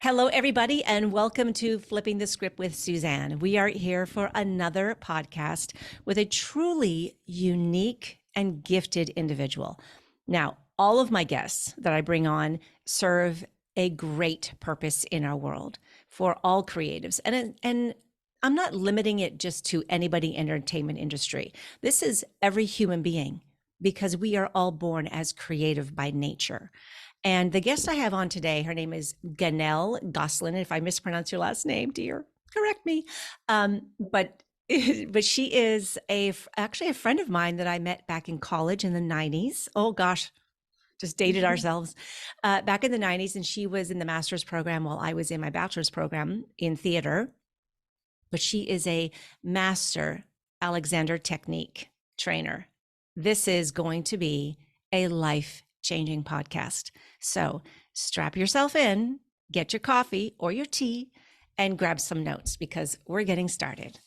Hello, everybody, and welcome to Flipping the Script with Suzanne. We are here for another podcast with a truly unique and gifted individual. Now, all of my guests that I bring on serve a great purpose in our world for all creatives. And I'm not limiting it just to anybody in the entertainment industry. This is every human being because we are all born as creative by nature. And the guest I have on today, her name is Gaynelle Gosselin. If I mispronounce your last name, dear, correct me. But but she is actually a friend of mine that I met back in college in the 90s. Oh gosh, just dated ourselves back in the 90s. And she was in the master's program while I was in my bachelor's program in theater. But she is a master Alexander technique trainer. This is going to be a life-changing podcast. So strap yourself in, get your coffee or your tea, and grab some notes because we're getting started.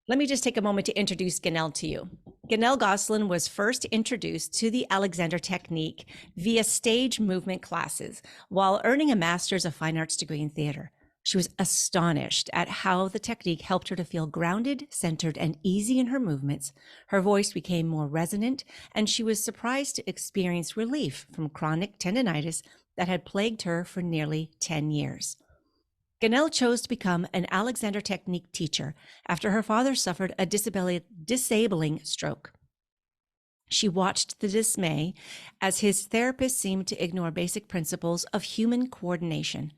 Let me just take a moment to introduce Gaynelle to you. Gaynelle Gosselin was first introduced to the Alexander technique via stage movement classes while earning a master's of fine arts degree in theater. She was astonished at how the technique helped her to feel grounded, centered, and easy in her movements. Her voice became more resonant, and she was surprised to experience relief from chronic tendinitis that had plagued her for nearly 10 years. Gaynelle chose to become an Alexander technique teacher after her father suffered a disabling stroke. She watched the dismay as his therapist seemed to ignore basic principles of human coordination.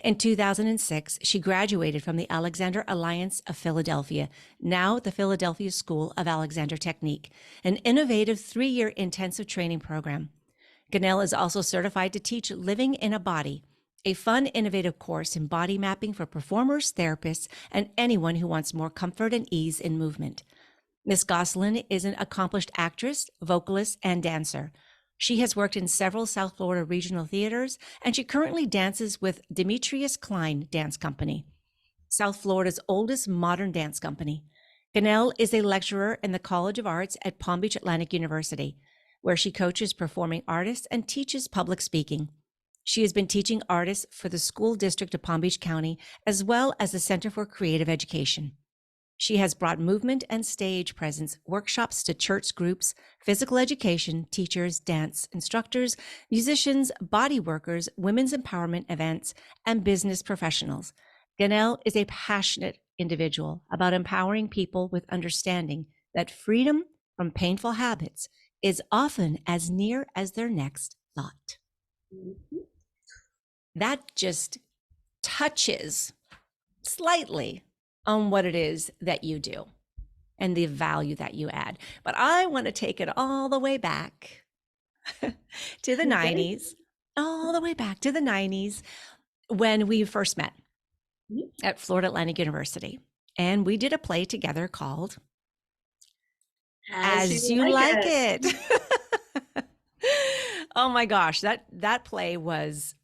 In 2006, she graduated from the Alexander Alliance of Philadelphia, now the Philadelphia School of Alexander Technique, an innovative 3-year intensive training program. Gaynelle is also certified to teach Living in a Body, a fun, innovative course in body mapping for performers, therapists, and anyone who wants more comfort and ease in movement. Ms. Gosselin is an accomplished actress, vocalist, and dancer. She has worked in several South Florida regional theaters, and she currently dances with Demetrius Klein Dance Company, South Florida's oldest modern dance company. Gaynelle is a lecturer in the College of Arts at Palm Beach Atlantic University, where she coaches performing artists and teaches public speaking. She has been teaching artists for the School District of Palm Beach County, as well as the Center for Creative Education. She has brought movement and stage presence workshops to church groups, physical education, teachers, dance instructors, musicians, body workers, women's empowerment events, and business professionals. Gaynelle is a passionate individual about empowering people with understanding that freedom from painful habits is often as near as their next thought. That just touches slightly on what it is that you do and the value that you add. But I want to take it all the way back to the 90s, all the way back to the 90s when we first met at Florida Atlantic University. And we did a play together called As You Like It. Oh my gosh, that play was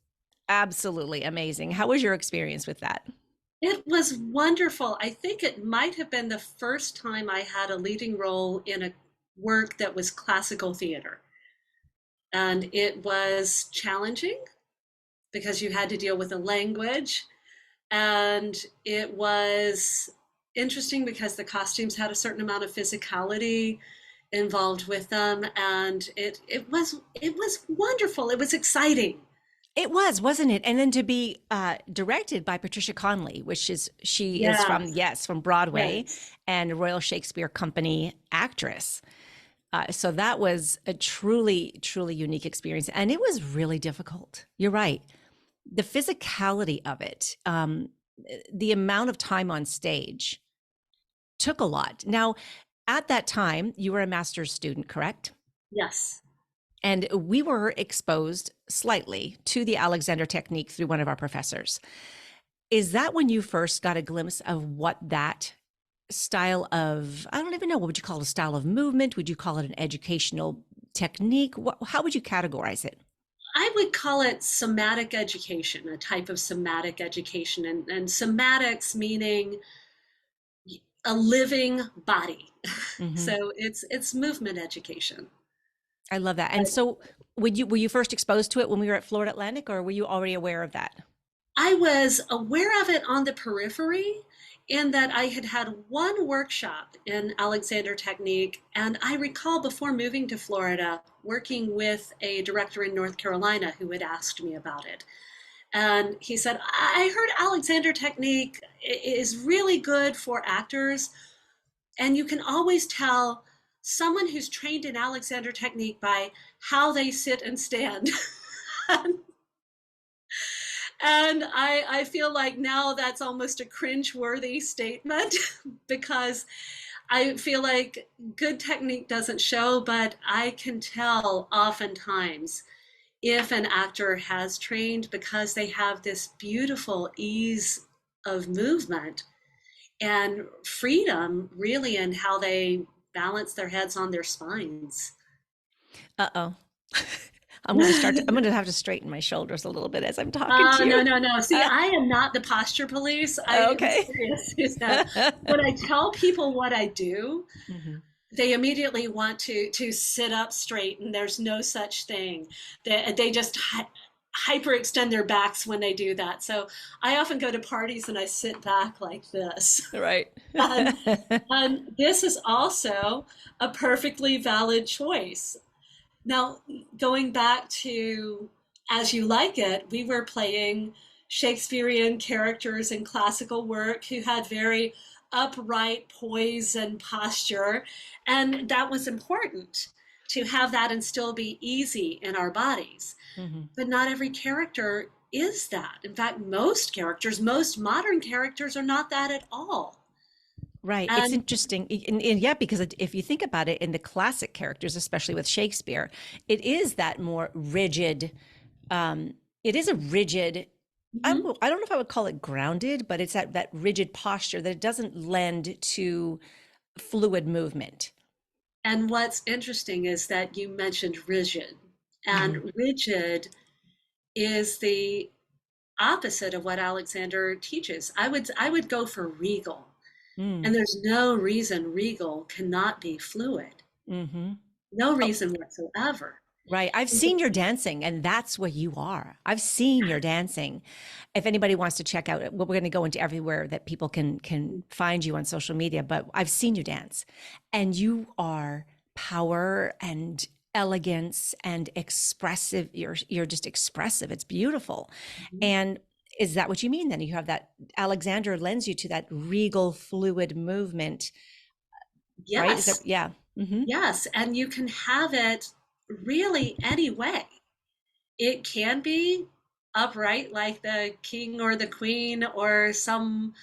absolutely amazing. How was your experience with that? It was wonderful. I think it might have been the first time I had a leading role in a work that was classical theater. And it was challenging because you had to deal with the language. And it was interesting because the costumes had a certain amount of physicality involved with them. And it was wonderful. It was exciting. It was, wasn't it? And then to be directed by Patricia Conley, which is is from Broadway Yes. and Royal Shakespeare Company actress. So that was a truly, truly unique experience, and it was really difficult. You're right. The physicality of it, the amount of time on stage, took a lot. Now, at that time, you were a master's student, correct? Yes. And we were exposed slightly to the Alexander technique through one of our professors. Is that when you first got a glimpse of what that style of, I don't even know, what would you call it, a style of movement? Would you call it an educational technique? How would you categorize it? I would call it somatic education, a type of somatic education, and somatics meaning a living body. Hmm. So it's movement education. I love that. And But so were you first exposed to it when we were at Florida Atlantic, or were you already aware of that? I was aware of it on the periphery in that I had had one workshop in Alexander Technique. And I recall before moving to Florida, working with a director in North Carolina who had asked me about it. And he said, I heard Alexander Technique is really good for actors. And you can always tell someone who's trained in Alexander Technique by how they sit and stand. And I feel like now that's almost a cringe-worthy statement because I feel like good technique doesn't show, but I can tell oftentimes if an actor has trained because they have this beautiful ease of movement and freedom really in how they balance their heads on their spines. Uh-oh. I'm going to have to straighten my shoulders a little bit as I'm talking to No, you. no, no. See, I am not the posture police. I am Okay. serious, Suzanne. When I tell people what I do, Mhm. they immediately want to sit up straight, and there's no such thing. They just hyperextend their backs when they do that. So I often go to parties and I sit back like this. Right. And, and this is also a perfectly valid choice. Now, going back to As You Like It, we were playing Shakespearean characters in classical work who had very upright poise and posture, and that was important to have that and still be easy in our bodies. Mhm. But not every character is that. In fact, most characters, most modern characters, are not that at all. Right. It's And interesting. And yeah, because if you think about it in the classic characters, especially with Shakespeare, it is that more rigid, um, it is a rigid, mhm. I don't know if I would call it grounded, but it's that rigid posture that it doesn't lend to fluid movement. And what's interesting is that you mentioned rigid, Hmm. and rigid is the opposite of what Alexander teaches. I would go for regal, Mm. and there's no reason regal cannot be fluid. Hmm. No Oh, reason whatsoever. right. I've seen your dancing, and that's what you are. I've seen your dancing. If anybody wants to check out, well, we're going to go into everywhere that people can find you on social media, but I've seen you dance, and you are power and elegance and expressive. You're just expressive. It's beautiful. Mhm. And is that what you mean then? You have that Alexander lends you to that regal fluid movement, right? Is that Yes, yeah. Hmm. yes, and you can have it really any way. It can be upright like the king or the queen or some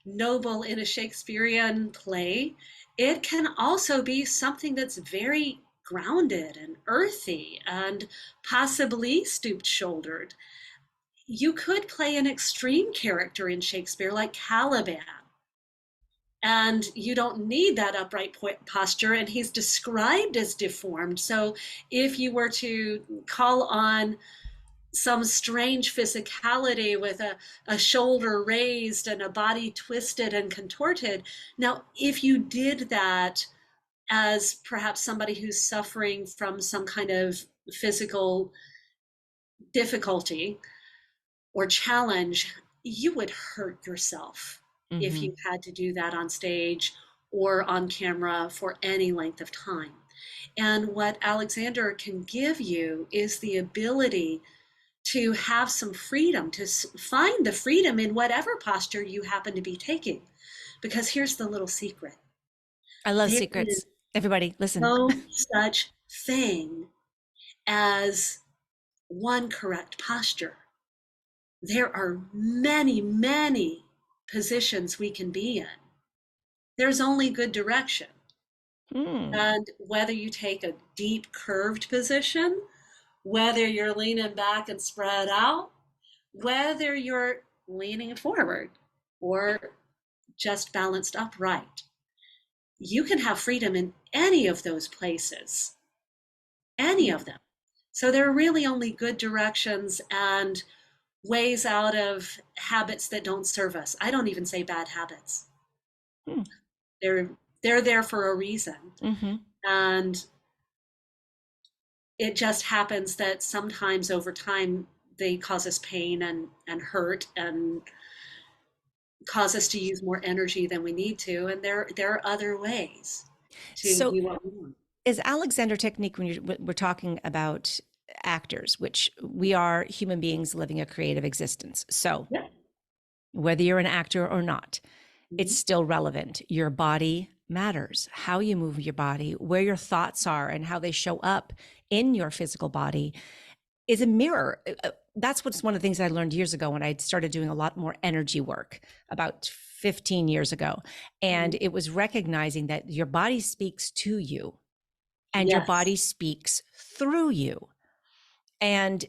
noble in a Shakespearean play. It can also be something that's very grounded and earthy and possibly stooped shouldered. You could play an extreme character in Shakespeare like Caliban, and you don't need that upright posture, and he's described as deformed. So if you were to call on some strange physicality with a shoulder raised and a body twisted and contorted. Now, if you did that as perhaps somebody who's suffering from some kind of physical difficulty or challenge, you would hurt yourself if Hmm. you had to do that on stage or on camera for any length of time. And what Alexander can give you is the ability to have some freedom, to find the freedom in whatever posture you happen to be taking. Because here's the little secret: I love there is secrets. Everybody, listen. no such thing as one correct posture. There are many, many positions we can be in. There's only good direction. Hmm. And whether you take a deep curved position, whether you're leaning back and spread out, whether you're leaning forward or just balanced upright, you can have freedom in any of those places, any of them. So there are really only good directions and ways out of habits that don't serve us. I don't even say bad habits. Hmm. They're they're there for a reason. Hmm. And it just happens that sometimes over time they cause us pain and hurt and cause us to use more energy than we need to. And there are other ways to So do what we want. is Alexander technique, when we're talking about actors, which we are human beings living a creative existence. So Yeah. whether you're an actor or not, it's Mhm. still relevant. Your body matters. How you move your body, where your thoughts are, and how they show up in your physical body is a mirror. That's what's one of the things I learned years ago when I started doing a lot more energy work about 15 years ago. And Mhm. it was recognizing that your body speaks to you and your Yes. body speaks through you. And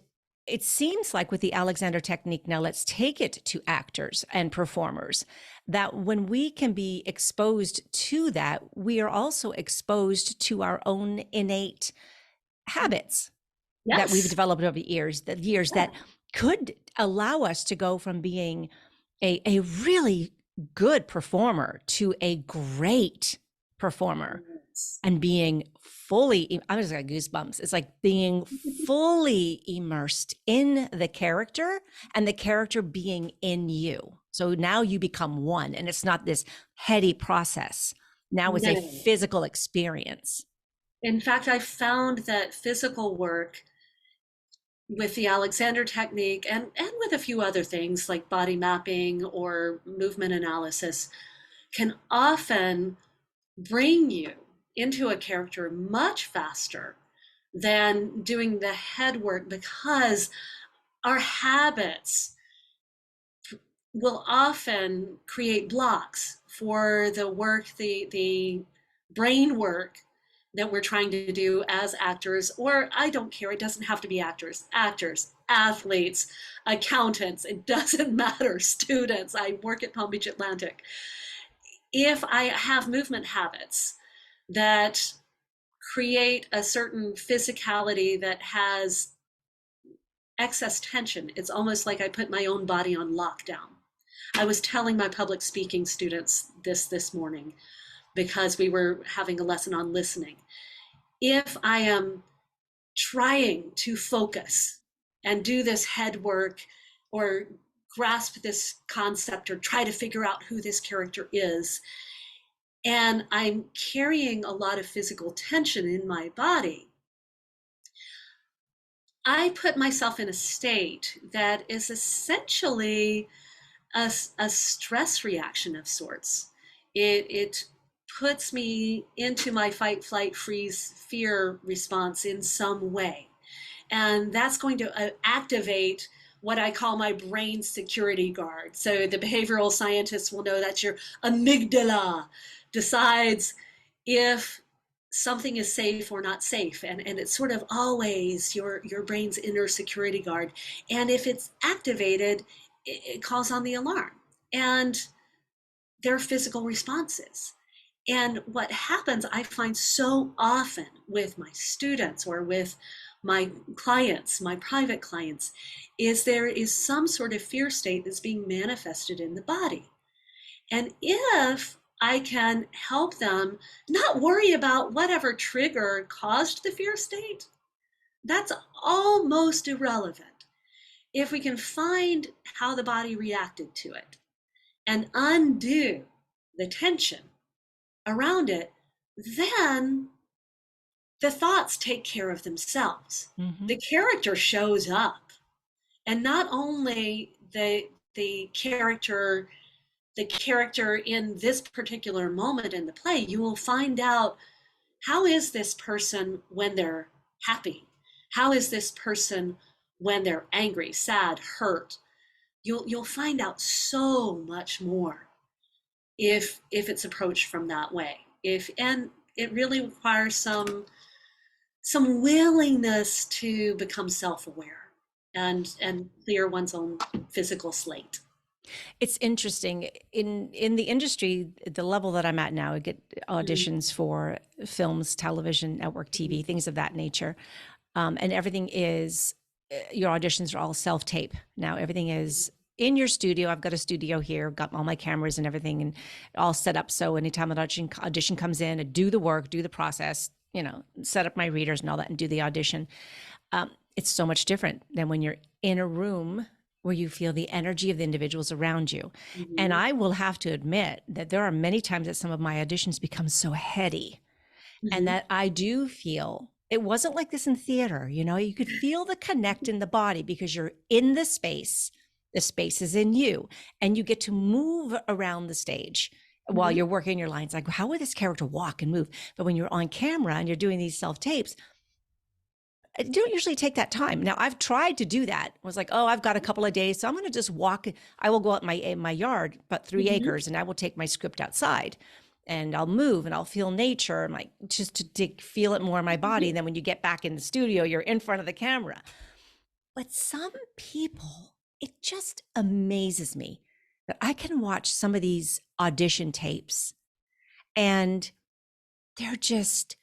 it seems like with the Alexander technique, now let's take it to actors and performers, that when we can be exposed to that, we are also exposed to our own innate habits that we've Yes. developed over the years Yeah. that could allow us to go from being a really good performer to a great performer Yes. and being fully, I just got goosebumps. It's like being fully immersed in the character and the character being in you. So now you become one, and it's not this heady process. Now it's a No. physical experience. In fact, I found that physical work with the Alexander technique and with a few other things like body mapping or movement analysis can often bring you into a character much faster than doing the head work because our habits will often create blocks for the work, the brain work that we're trying to do as actors, or I don't care, it doesn't have to be actors, athletes, accountants, it doesn't matter, students. I work at Palm Beach Atlantic. If I have movement habits that create a certain physicality that has excess tension, it's almost like I put my own body on lockdown. I was telling my public speaking students this morning because we were having a lesson on listening. If I am trying to focus and do this head work or grasp this concept or try to figure out who this character is, and I'm carrying a lot of physical tension in my body, I put myself in a state that is essentially a stress reaction of sorts. It puts me into my fight, flight, freeze, fear response in some way. And that's going to activate what I call my brain security guard. So the behavioral scientists will know that your amygdala decides if something is safe or not safe. And it's sort of always your brain's inner security guard. And if it's activated, it calls on the alarm. And there are physical responses. And what happens, I find so often with my students or with my clients, my private clients, is there is some sort of fear state that's being manifested in the body. And if I can help them not worry about whatever trigger caused the fear state, that's almost irrelevant. If we can find how the body reacted to it and undo the tension around it, then the thoughts take care of themselves. Mm-hmm. The character shows up, and not only the character the character in this particular moment in the play, you will find out how is this person when they're happy? How is this person when they're angry, sad, hurt? You'll find out so much more if it's approached from that way. If and it really requires some willingness to become self-aware and clear one's own physical slate. It's interesting in the industry, the level that I'm at now. I get Mhm. auditions for films, television, network TV, things of that nature, and everything is your auditions are all self tape now. Everything is in your studio. I've got a studio here, got all my cameras and everything, and all set up. So anytime an audition comes in, I do the work, do the process, set up my readers and all that, and do the audition. it's so much different than when you're in a room where you feel the energy of the individuals around you. And Mm-hmm. I will have to admit that there are many times that some of my auditions become so heady, and Mm-hmm. that I do feel it wasn't like this in theater. You know, you could feel the connect in the body because you're in the space is in you, and you get to move around the stage while Mm-hmm. you're working your lines. Like, how would this character walk and move? But when you're on camera and you're doing these self tapes, I don't usually take that time. Now, I've tried to do that. I was like, oh, I've got a couple of days, so I'm going to just walk. I will go out in my yard, about 3 acres, and I will take my script outside, and I'll move and I'll feel nature, and like just to feel it more in my body. And then when you get back in the studio, you're in front of the camera. But some people, it just amazes me that I can watch some of these audition tapes, and they're just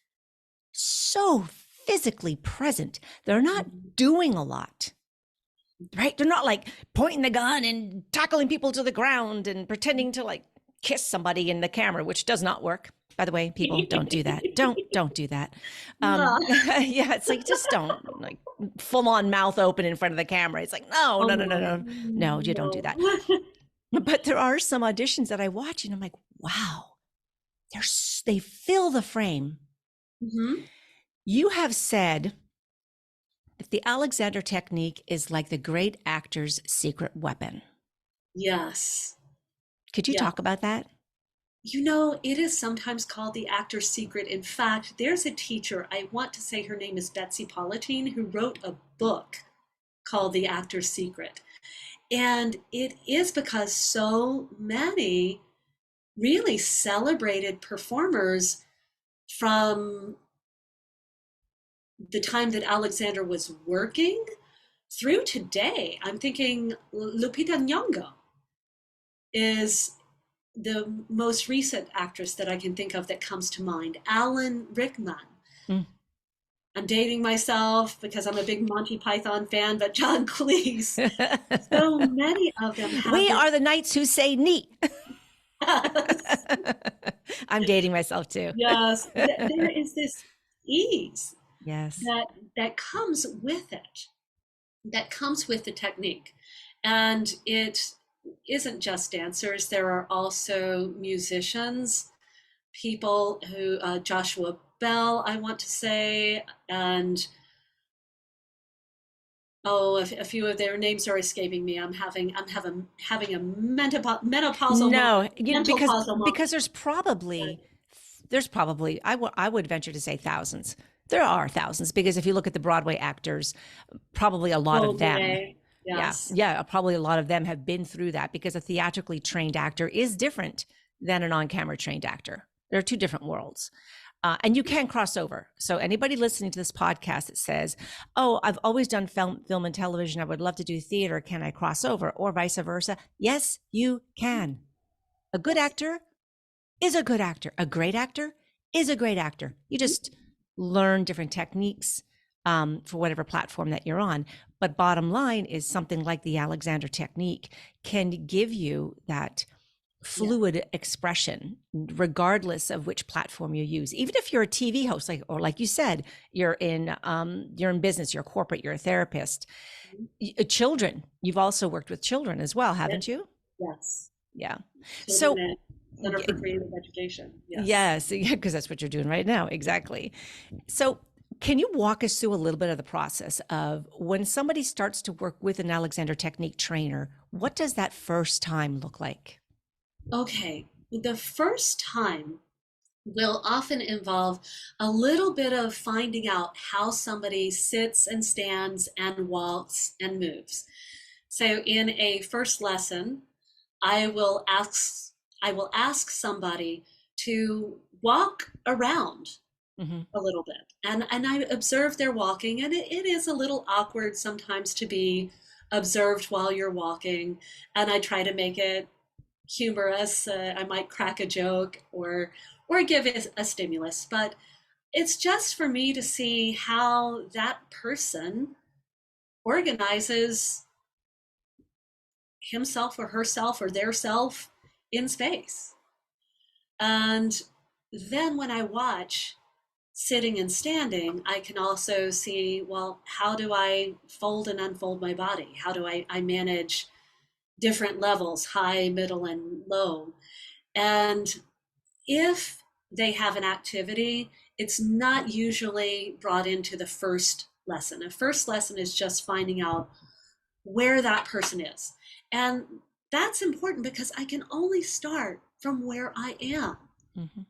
so physically present. They're not Mm-hmm. doing a lot, right? They're not like pointing the gun and tackling people to the ground and pretending to like kiss somebody in the camera, which does not work. By the way, people, don't do that. Don't do that. Yeah. Yeah, it's like, just don't, like, full on mouth open in front of the camera. It's like, no, Oh no, no, no, no. no, no, you don't do No. that. But there are some auditions that I watch and I'm like, wow, they fill the frame. Mm-hmm. You have said that the Alexander technique is like the great actor's secret weapon. Yes. Could you Yeah. talk about that? You know, it is sometimes called the actor's secret. In fact, there's a teacher, I want to say her name is Betsy Palatine, who wrote a book called The Actor's Secret. And it is because so many really celebrated performers from the time that Alexander was working through today. I'm thinking Lupita Nyong'o is the most recent actress that I can think of that comes to mind. Alan Rickman. Mm. I'm dating myself because I'm a big Monty Python fan, but John Cleese. So many of them have We this. are the knights who say neat. Yes, I'm dating myself too. yes. There is this ease Yes. that comes with it, that comes with the technique. And it isn't just dancers, there are also musicians, people who, Joshua Bell, I want to say, and oh, a few of their names are escaping me. I'm having a menopausal No, moment, mental because pausal moment. there's probably I would venture to say thousands. There are thousands because if you look at the Broadway actors, probably a lot Oh of them, boy, yeah, yes. yeah, probably a lot of them have been through that because a theatrically trained actor is different than an on-camera trained actor. There are two different worlds. And you can cross over. So anybody listening to this podcast that says, "Oh, I've always done film and television. I would love to do theater. Can I cross over?" Or vice versa. Yes, you can. A good Yes. actor is a good actor. A great actor is a great actor. You just learn different techniques for whatever platform that you're on. But bottom line is something like the Alexander technique can give you that Yeah. fluid expression regardless of which platform you use. Even if you're a TV host, like you said, you're in business, you're corporate, you're a therapist. Children, you've also worked with children as well, Yes. haven't you? Yes. Yeah. Children So at Center for Creative Education. Yes. yes, because that's what you're doing right now. Exactly. So can you walk us through a little bit of the process of when somebody starts to work with an Alexander Technique trainer, what does that first time look like? Okay. The first time will often involve a little bit of finding out how somebody sits and stands and walks and moves. So in a first lesson, I will ask I will ask somebody to walk around Hmm. a little bit. And I observe their walking, and it is a little awkward sometimes to be observed while you're walking. And I try to make it humorous. I might crack a joke or give it a stimulus, but it's just for me to see how that person organizes himself or herself or their self in space. And then when I watch, sitting and standing, I can also see, well, how do I fold and unfold my body? How do I manage different levels, high, middle, and low? And if they have an activity, it's not usually brought into the first lesson. A first lesson is just finding out where that person is. And that's important because I can only start from where I am. Mm-hmm.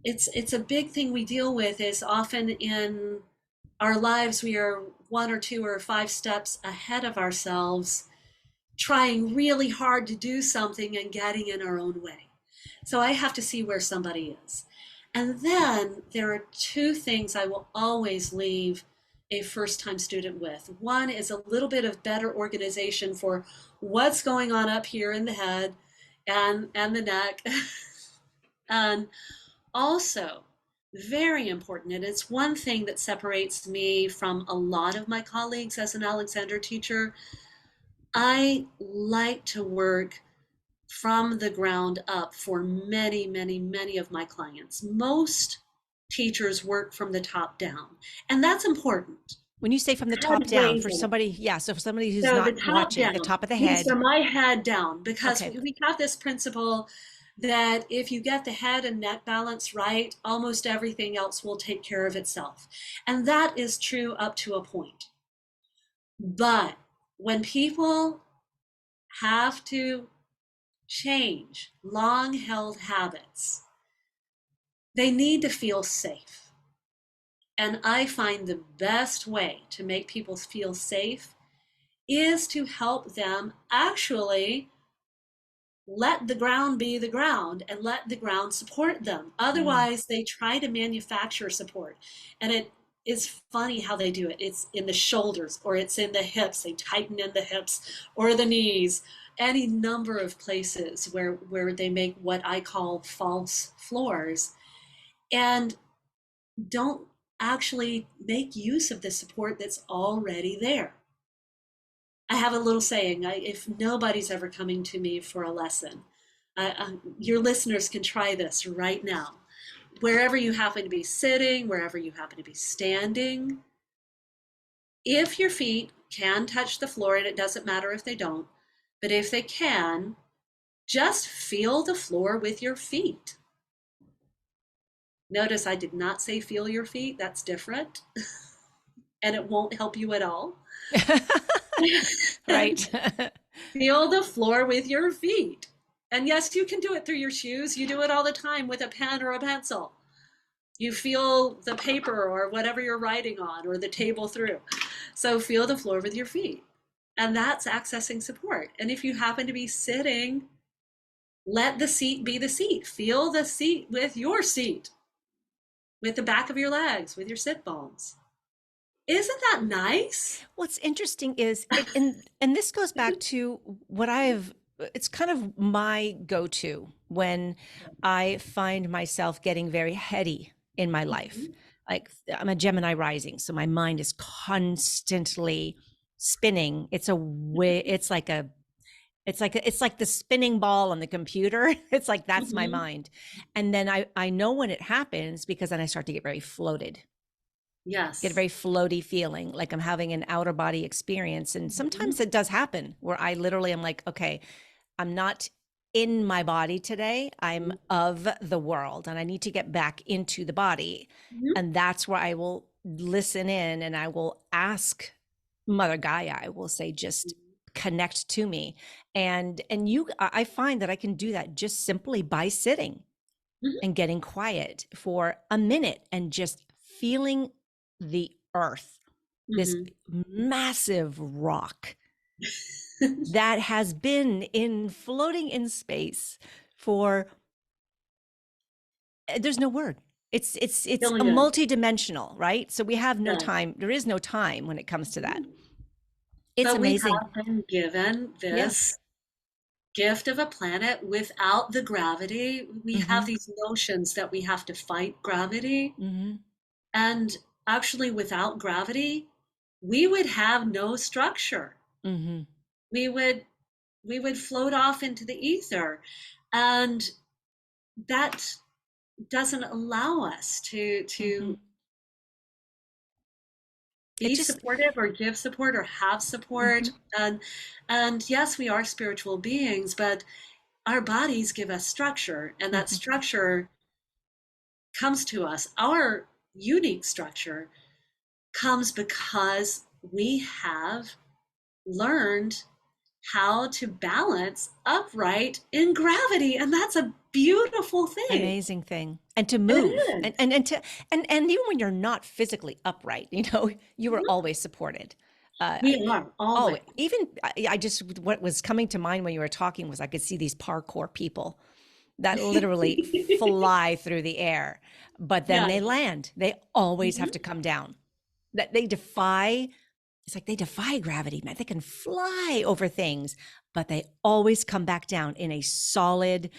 It's a big thing we deal with is often in our lives we are one or two or five steps ahead of ourselves, trying really hard to do something and getting in our own way. So I have to see where somebody is. And then there are two things I will always leave a first time student with. One is a little bit of better organization for what's going on up here in the head and the neck. And also, very important, and it's one thing that separates me from a lot of my colleagues as an Alexander teacher. I like to work from the ground up for many, many, many of my clients. Most teachers work from the top down, and that's important. When you say from the top Head down, for raising. somebody, yeah, so for somebody who's So the not top watching, the down top of the means head. from my head down, because Okay. we have this principle that if you get the head and neck balance right, almost everything else will take care of itself. And that is true up to a point. But when people have to change long held habits, they need to feel safe. And I find the best way to make people feel safe is to help them actually let the ground be the ground and let the ground support them. Mm. Otherwise, they try to manufacture support. And it is funny how they do it. It's in the shoulders or it's in the hips. They tighten in the hips or the knees, any number of places where they make what I call false floors and don't actually make use of the support that's already there. I have a little saying, if nobody's ever coming to me for a lesson, your listeners can try this right now. Wherever you happen to be sitting, wherever you happen to be standing, if your feet can touch the floor, and it doesn't matter if they don't, but if they can, just feel the floor with your feet. Notice I did not say feel your feet, that's different, and it won't help you at all. Right. Feel the floor with your feet. And yes, you can do it through your shoes. You do it all the time with a pen or a pencil. You feel the paper or whatever you're writing on or the table through. So feel the floor with your feet. And that's accessing support. And if you happen to be sitting, let the seat be the seat. Feel the seat with your seat, with the back of your legs, with your sit bones. Isn't that nice? What's interesting is it, and this goes back to what it's kind of my go-to when I find myself getting very heady in my life. Mhm. Like I'm a Gemini rising, so my mind is constantly spinning. It's like the spinning ball on the computer. It's like that's my Mhm. mind. And then I know when it happens because then I start to get very floated, get a Yes. very floaty feeling, like I'm having an outer body experience. And sometimes Mhm. it does happen where I literally am like, okay, I'm not in my body today. I'm of the world and I need to get back into the body. Mhm. And that's where I will listen in and I will ask Mother Gaia, I will say, just connect to me. I find that I can do that just simply by sitting Mhm. and getting quiet for a minute and just feeling the earth, this Mhm. massive rock that has been in floating in space for there's no word. It's a Billion. multi-dimensional, right? So we have no Yes. time. There is no time when it comes to that. Mhm. It's But we amazing. have been given Yeah. this gift of a planet without the gravity. We have Mm-hmm. these notions that we have to fight gravity. Mm-hmm. And actually, without gravity, we would have no structure. Mm-hmm. We would we would float off into the ether. And that doesn't allow us to Hmm. It be just, supportive or give support or have support. hmm And yes, we are spiritual beings, but our bodies give us structure, and that hmm structure comes to us. Our unique structure comes because we have learned how to balance upright in gravity, and that's a beautiful thing. amazing thing. And to It move is. and even when you're not physically upright, you are Mhm. always supported. Uh, We are oh, always. even I just what was coming to mind when you were talking was I could see these parkour people that literally fly through the air, but then Yeah. they land. They always have Mhm. to come down. That they defy, it's like they defy gravity, man. They can fly over things, but they always come back down in a solid,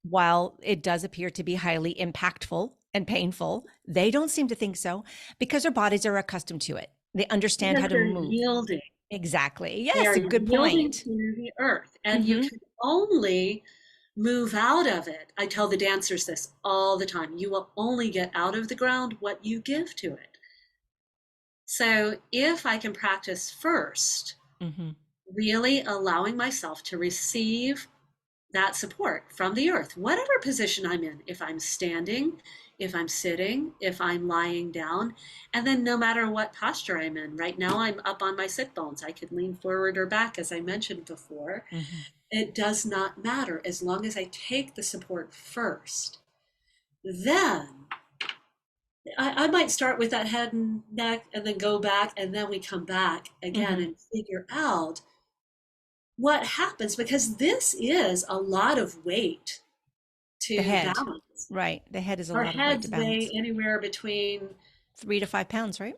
while it does appear to be highly impactful and painful, they don't seem to think so because their bodies are accustomed to it. They understand how Because to they're move. yielding. Exactly. They Yes, are a good yielding point. to the earth, and you Hmm. can only move out of it. I tell the dancers this all the time. You will only get out of the ground what you give to it. So if I can practice first, Hmm. really allowing myself to receive that support from the earth, whatever position I'm in, if I'm standing, if I'm sitting, if I'm lying down, and then no matter what posture I'm in. Right now, I'm up on my sit bones. I could lean forward or back, as I mentioned before. Hmm. It does not matter as long as I take the support first. Then I might start with that head and neck and then go back, and then we come back again Hmm. and figure out what happens, because this is a lot of weight The to head, balance. right? The head is a Our lot of weight to heads weigh balance. anywhere between, 3 to 5 pounds, right?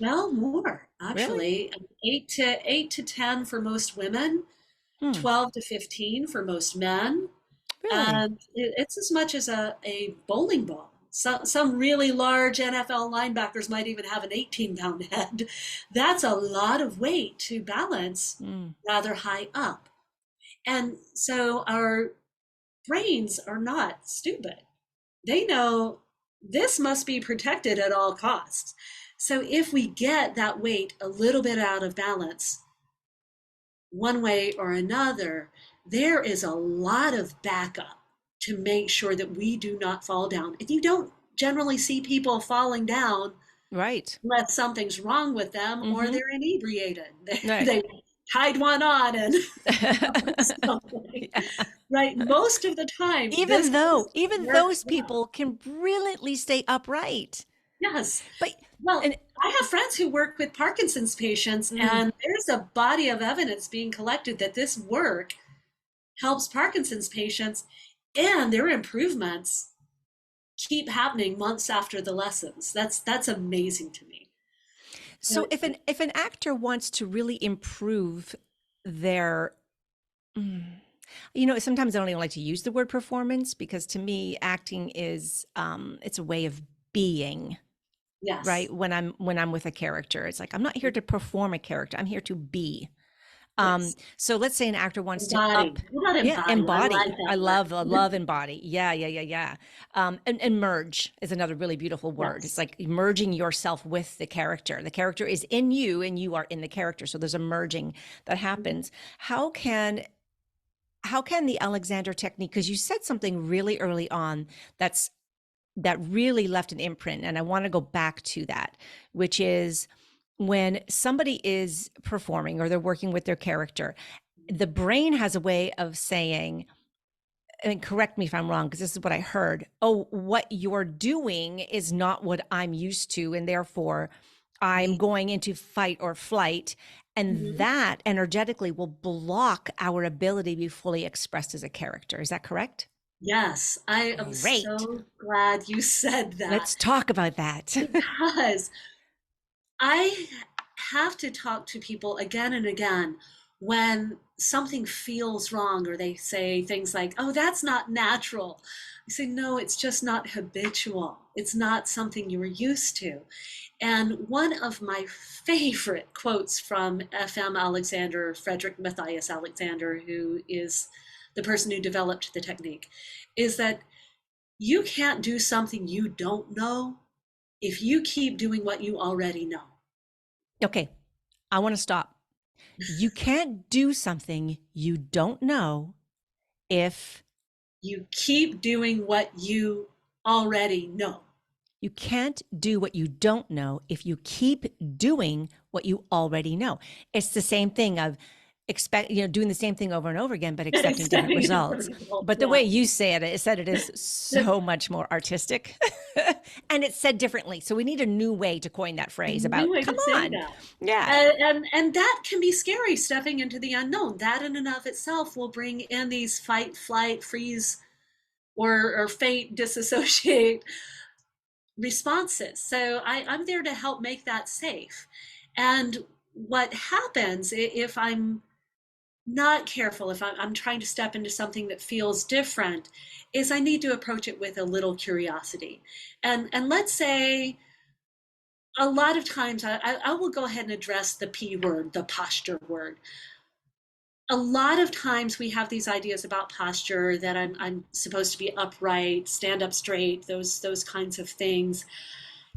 well, more Really? actually, 8 to 10 for most women, Hmm. 12 to 15 for most men, Really? and it's as much as a bowling ball. Some really large NFL linebackers might even have an 18-pound head. That's a lot of weight to balance Mm. rather high up. And so our brains are not stupid. They know this must be protected at all costs. So if we get that weight a little bit out of balance, one way or another, there is a lot of backup to make sure that we do not fall down. And you don't generally see people falling down Right. unless something's wrong with them or Hmm. they're inebriated. Right. They tied one on and something. Yeah. Right? Most of the time, this Even works those well. people can brilliantly stay upright. Yes. But Well, and I have friends who work with Parkinson's patients, mm, and there's a body of evidence being collected that this work helps Parkinson's patients, and their improvements keep happening months after the lessons. That's amazing to me. so if an actor wants to really improve their mm, sometimes I don't even like to use the word performance because to me acting is it's a way of being, Yes, right? When I'm with a character, it's like I'm not here to perform a character. I'm here to be. yes. So let's say an actor wants to up, Embody. What about yeah, embody? I like embody. that word. I love embody. Yeah, yeah, yeah, yeah. And merge is another really beautiful word. It's Yes. like merging yourself with the character. The character is in you and you are in the character. So there's a merging that happens. How can how can the Alexander technique, because you said something really early on that really left an imprint. And I want to go back to that, which is when somebody is performing or they're working with their character, the brain has a way of saying, and correct me if I'm wrong, because this is what I heard. Oh, what you're doing is not what I'm used to. And therefore, I'm Right. going into fight or flight. And Mhm. that energetically will block our ability to be fully expressed as a character. Is that correct? Yes, I am Great. so glad you said that, Let's talk about that. because I have to talk to people again and again when something feels wrong, or they say things like, oh, that's not natural. I say, no, it's just not habitual. It's not something you were used to. And one of my favorite quotes from FM Alexander, Frederick Matthias Alexander, who is the person who developed the technique, is that You can't do something you don't know if you keep doing what you already know. Okay, I want to stop. You can't do something you don't know if You keep doing what you already know. you can't do what you don't know if you keep doing what you already know. It's the same thing of doing the same thing over and over again, but expecting different Expecting different results. results. But the Yeah. way you say it, it said it is so much more artistic and it's said differently. So we need a new way to coin that A phrase new about, way come to say on. that. Yeah. And that can be scary, stepping into the unknown. That in and of itself will bring in these fight, flight, freeze, or faint, disassociate responses. So I'm there to help make that safe. And what happens if I'm not careful, if I'm trying to step into something that feels different, is I need to approach it with a little curiosity. And let's say a lot of times I will go ahead and address the P word, the posture word. A lot of times we have these ideas about posture that I'm supposed to be upright, stand up straight, those kinds of things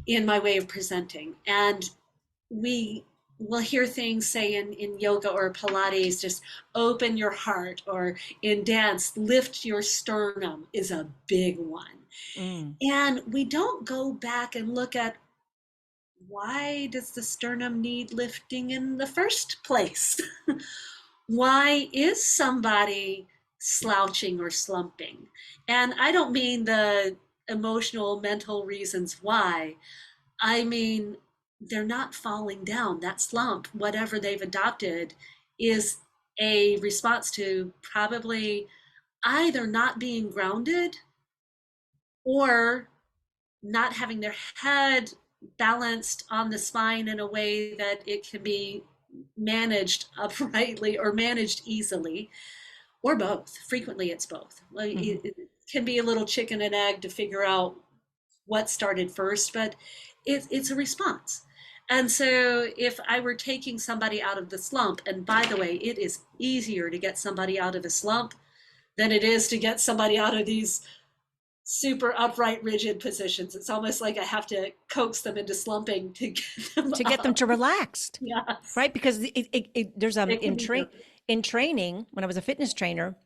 in my way of presenting. And we will hear things say in yoga or Pilates, just open your heart, or in dance, lift your sternum is a big one. Mm. And we don't go back and look at, why does the sternum need lifting in the first place? Why is somebody slouching or slumping? And I don't mean the emotional, mental reasons why. I mean, they're not falling down. That slump, whatever they've adopted, is a response to probably either not being grounded or not having their head balanced on the spine in a way that it can be managed uprightly or managed easily, or both. Frequently, it's both. Mm-hmm. It can be a little chicken and egg to figure out what started first, but it's a response. And so if I were taking somebody out of the slump, and by the way, it is easier to get somebody out of a slump than it is to get somebody out of these super upright, rigid positions. It's almost like I have to coax them into slumping to get them To get them up. to relaxed, Yes, right? Because there's it can be done. in training, when I was a fitness trainer,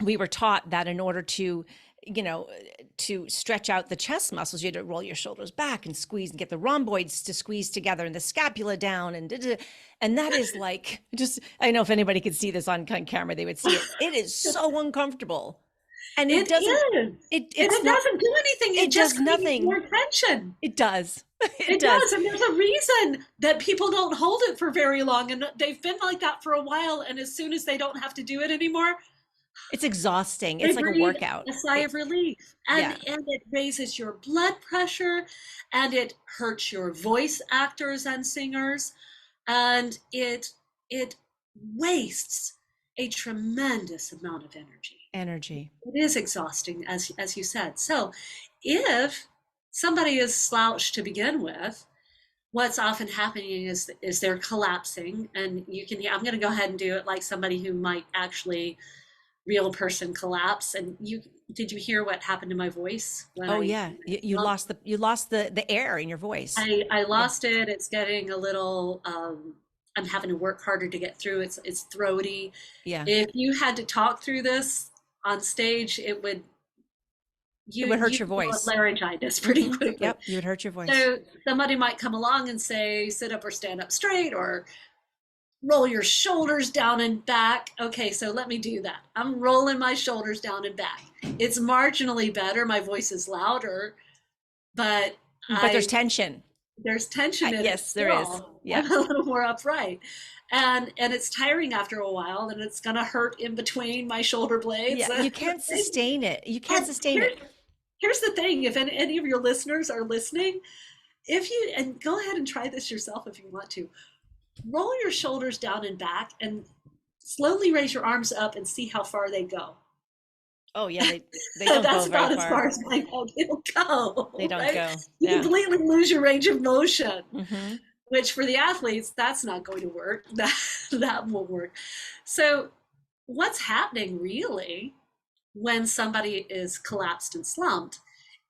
we were taught that in order to, you know, to stretch out the chest muscles, you had to roll your shoulders back and squeeze and get the rhomboids to squeeze together and the scapula down and that is like, just, I know if anybody could see this on camera, they would see it. It is so uncomfortable. And it It doesn't, is. And it's it not, doesn't do anything. It it just does creates nothing. more tension. It does. It It does. does. And there's a reason that people don't hold it for very long. And they've been like that for a while. And as soon as they don't have to do it anymore, It's exhausting. they It's like a breathe workout. a sigh of relief. Yeah. And it raises your blood pressure, and it hurts your voice actors and singers. And it wastes a tremendous amount of energy. Energy. It is exhausting, as you said. So if somebody is slouched to begin with, what's often happening is they're collapsing, and you can, I'm going to go ahead and do it like somebody who might actually real person collapse. And you, did you hear what happened to my voice when Oh I yeah. You lost the air in your voice. I Yeah. lost it. It's getting a little I'm having to work harder to get through. It's throaty. Yeah. If you had to talk through this on stage, it would, It would hurt you your develop voice. laryngitis pretty Hmm. quickly. Yep. You would hurt your voice. So somebody might come along and say, sit up or stand up straight, or roll your shoulders down and back. Okay, so let me do that. I'm rolling my shoulders down and back. It's marginally better. My voice is louder, but But there's I tension. there's tension in it Yes, there is. still. Yeah. I'm a little more upright. And it's tiring after a while, and it's gonna hurt in between my shoulder blades. Yeah. You can't sustain it. You can't And sustain it. here's the thing, if any of your listeners are listening, if you, and go ahead and try this yourself if you want to, roll your shoulders down and back and slowly raise your arms up and see how far they go. Oh yeah. They don't go That's very about as far far. as my head will go. They don't Right? go. You Yeah. completely lose your range of motion, Hmm. which for the athletes, that's not going to work. That won't work. So what's happening really when somebody is collapsed and slumped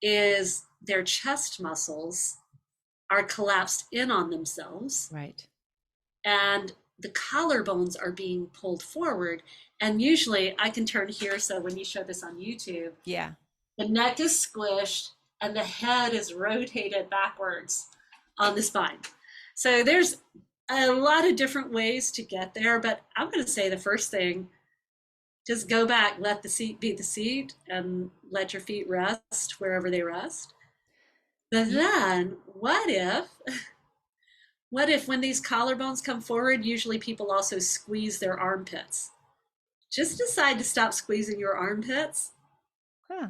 is their chest muscles are collapsed in on themselves, Right. and the collarbones are being pulled forward. And usually, I can turn here, so when you show this on YouTube, Yeah. the neck is squished and the head is rotated backwards on the spine. So there's a lot of different ways to get there, but I'm going to say the first thing, just go back, let the seat be the seat, and let your feet rest wherever they rest. But Ye- then, what if when these collarbones come forward, usually people also squeeze their armpits. Just decide to stop squeezing your armpits, Huh.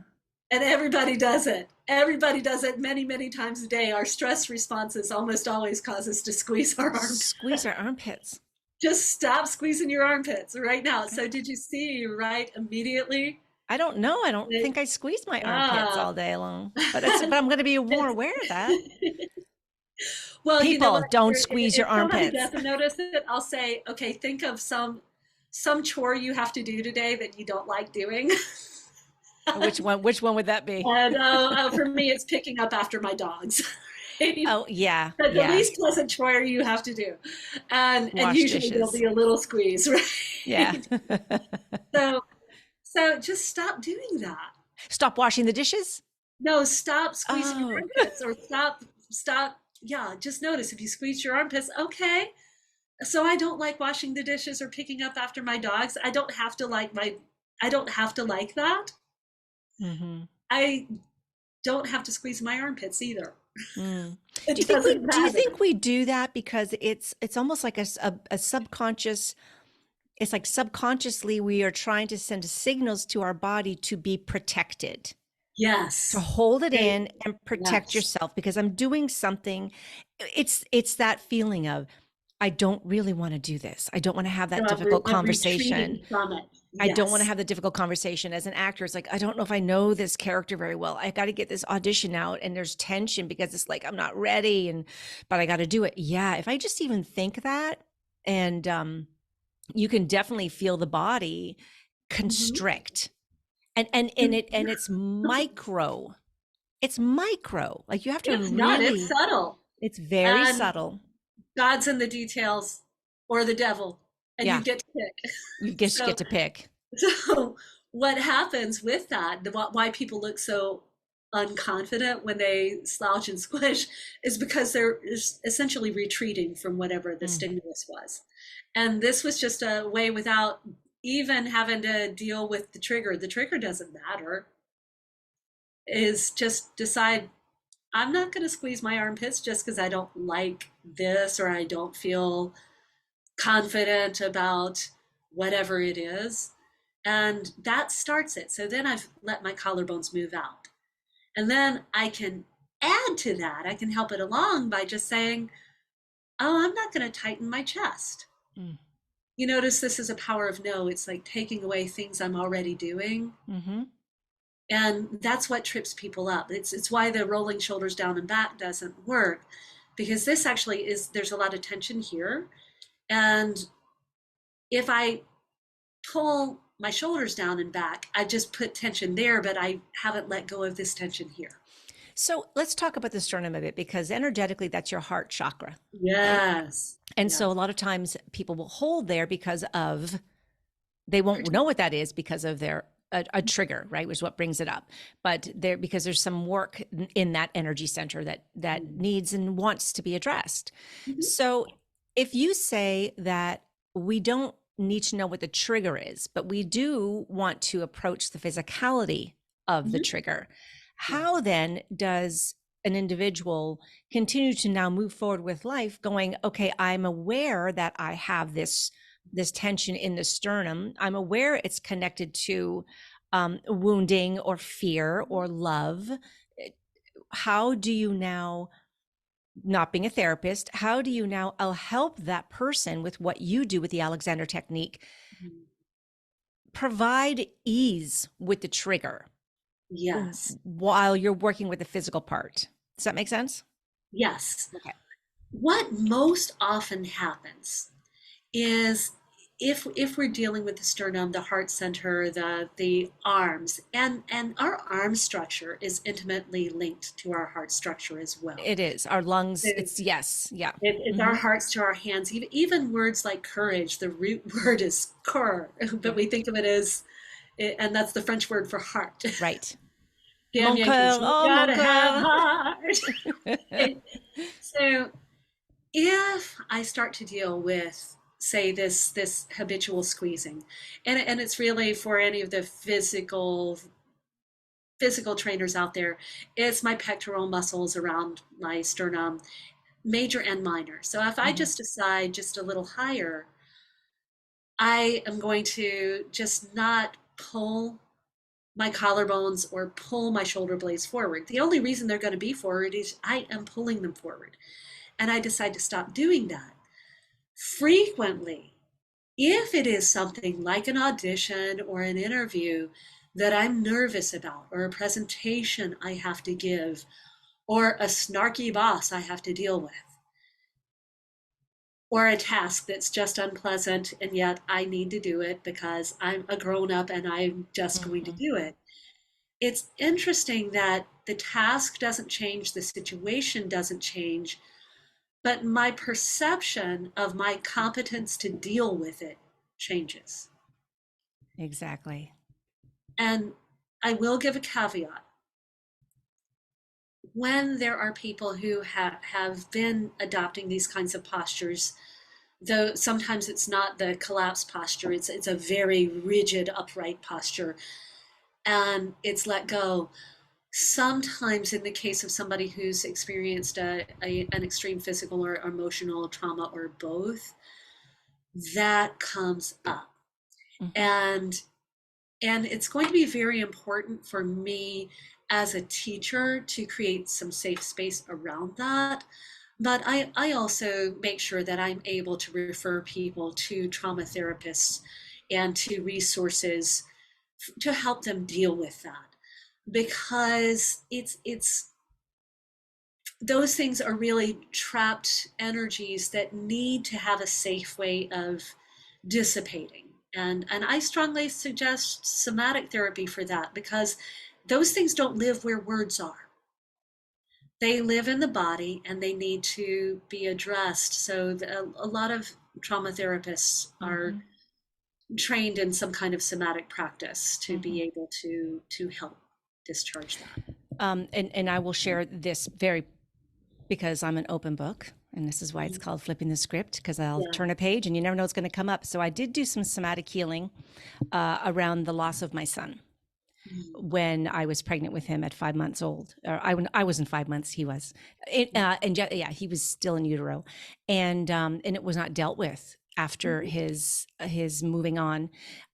and everybody does it. Everybody does it many, many times a day. Our stress responses almost always cause us to squeeze our armpits. Squeeze our armpits. Just stop squeezing your armpits right now. Okay. So did you see right immediately? I don't know. I don't That, think I squeeze my armpits ah, all day long, but I'm going to be more aware of that. well, you know People, what? don't squeeze your If somebody armpits. doesn't notice it, I'll say, okay, think of some chore you have to do today that you don't like doing. Which one? Which one would that be? And for me, it's picking up after my dogs. Right? Oh, yeah, But the yeah. least pleasant chore you have to do, and Wash usually there'll dishes. be a little squeeze, Yeah. right? So so just stop doing that. Stop washing the dishes. No, stop squeezing your Oh, armpits, or stop. Yeah, just notice if you squeeze your armpits. Okay, so I don't like washing the dishes or picking up after my dogs. I don't have to like that. hmm. I don't have to squeeze my armpits either. Mm. It doesn't Do you matter. think we do that because it's almost like a subconscious, it's like subconsciously we are trying to send signals to our body to be protected, to Yes. hold it Great. in and protect Yes. yourself because I'm doing something. It's that feeling of I don't really want to do this. I don't want to have So that difficult I'm conversation. retreating from it. I don't want to Yes. have the difficult conversation as an actor. It's like, I don't know if I know this character very well. I got to get this audition out and there's tension because it's like, I'm not ready but I got to do it. Yeah. If I just even think that and, you can definitely feel the body Mhm. constrict and it's micro, like you have to It's not, it's really, subtle. it's very And subtle. God's in the details, or the devil, and you Yeah. get to pick. You just So get to pick. so what happens with that, why people look so unconfident when they slouch and squish, is because they're essentially retreating from whatever the Mm. stimulus was. And this was just a way, without even having to deal with the trigger. The trigger doesn't matter, is just decide, I'm not going to squeeze my armpits just because I don't like this, or I don't feel confident about whatever it is. And that starts it. So then I've let my collarbones move out. And then I can add to that. I can help it along by just saying, oh, I'm not going to tighten my chest. Mm. You notice this is a power of no. It's like taking away things I'm already doing. Mm-hmm. And that's what trips people up. It's why the rolling shoulders down and back doesn't work, because this actually is, there's a lot of tension here. And if I pull my shoulders down and back, I just put tension there, but I haven't let go of this tension here. So let's talk about the sternum a bit because energetically, that's your heart chakra, right? Yes. And so a Yes. lot of times people will hold there because of, they won't know what that is because of their, a trigger, right? Which is what brings it up. But there, because there's some work in that energy center that needs and wants to be addressed. Mhm. So if you say that we don't need to know what the trigger is, but we do want to approach the physicality of the Mhm. trigger, Yeah. how then does an individual continue to now move forward with life going, okay, I'm aware that I have this tension in the sternum. I'm aware it's connected to wounding or fear or love. How do you now, not being a therapist, how do you now, I'll help that person with what you do with the Alexander technique, Mhm. provide ease with the trigger Yes. while you're working with the physical part? Does that make sense? Yes. Okay. What most often happens is, if we're dealing with the sternum, the heart center, the arms, and our arm structure is intimately linked to our heart structure as well. It is our lungs. So It's yes. Yeah. it's our Hmm. hearts to our hands. Even words like courage, the root word is cœur, Yeah. but we think of it as, and that's the French word for heart. Right. Damn Mon Yankees, cœur, you oh mon gotta have cœur. heart. So if I start to deal with, say, this habitual squeezing, and it's really for any of the physical trainers out there, it's my pectoral muscles around my sternum, major and minor. So if I Hmm. just decide just a little higher, I am going to just not pull my collarbones or pull my shoulder blades forward. The only reason they're going to be forward is I am pulling them forward. And I decide to stop doing that. Frequently, if it is something like an audition or an interview that I'm nervous about, or a presentation I have to give, or a snarky boss I have to deal with, or a task that's just unpleasant and yet I need to do it because I'm a grown up and I'm just going to Hmm. do it. It's interesting that the task doesn't change, the situation doesn't change, but my perception of my competence to deal with it changes. Exactly. And I will give a caveat. When there are people who have been adopting these kinds of postures, though sometimes it's not the collapse posture, it's a very rigid upright posture, and it's let go. Sometimes in the case of somebody who's experienced an extreme physical or emotional trauma or both, that comes up. Hmm. And and it's going to be very important for me as a teacher to create some safe space around that. But I also make sure that I'm able to refer people to trauma therapists and to resources to help them deal with that, because it's those things are really trapped energies that need to have a safe way of dissipating. And I strongly suggest somatic therapy for that, because those things don't live where words are. They live in the body and they need to be addressed. So a lot of trauma therapists are Hmm. trained in some kind of somatic practice to Hmm. be able to help discharge that. And I will share this very because I'm an open book. And this is why it's Mhm. called flipping the script, because I'll Yeah. turn a page and you never know what's going to come up. So I did do some somatic healing around the loss of my son Mhm. when I was pregnant with him at 5 months old. Or I wasn't 5 months; he was, and yeah, he was still in utero, and it was not dealt with after Mhm. his moving on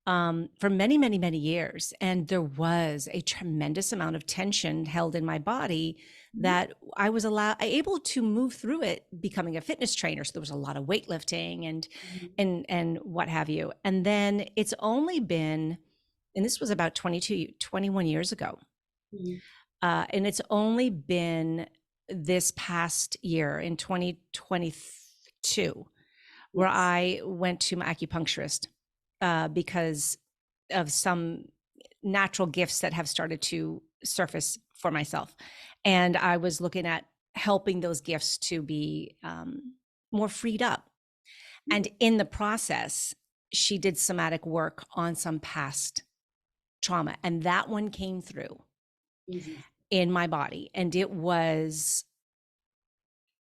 for many many years, and there was a tremendous amount of tension held in my body Mhm. that I was able to move through it, becoming a fitness trainer. So there was a lot of weightlifting and Mhm. and what have you, and then it's only been, and this was about 21 years ago. Mhm. And it's only been this past year in 2022 where Yes. I went to my acupuncturist because of some natural gifts that have started to surface for myself. And I was looking at helping those gifts to be more freed up. And in the process, she did somatic work on some past trauma. And that one came through Mhm. in my body. And it was